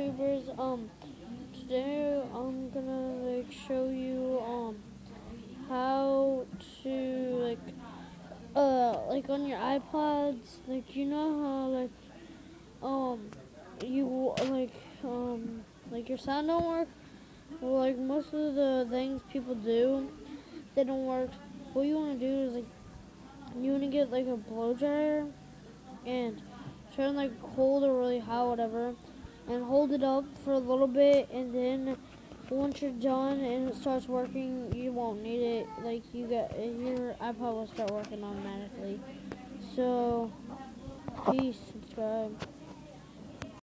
YouTubers. Today I'm gonna show you how to on your iPods, you know how you your sound don't work. Well, most of the things people do, they don't work. What you want to do is you want to get a blow dryer and turn cold or really hot, whatever, and hold it up for a little bit, and then once you're done and it starts working, you won't need it. Your iPod will start working automatically. So, peace, subscribe.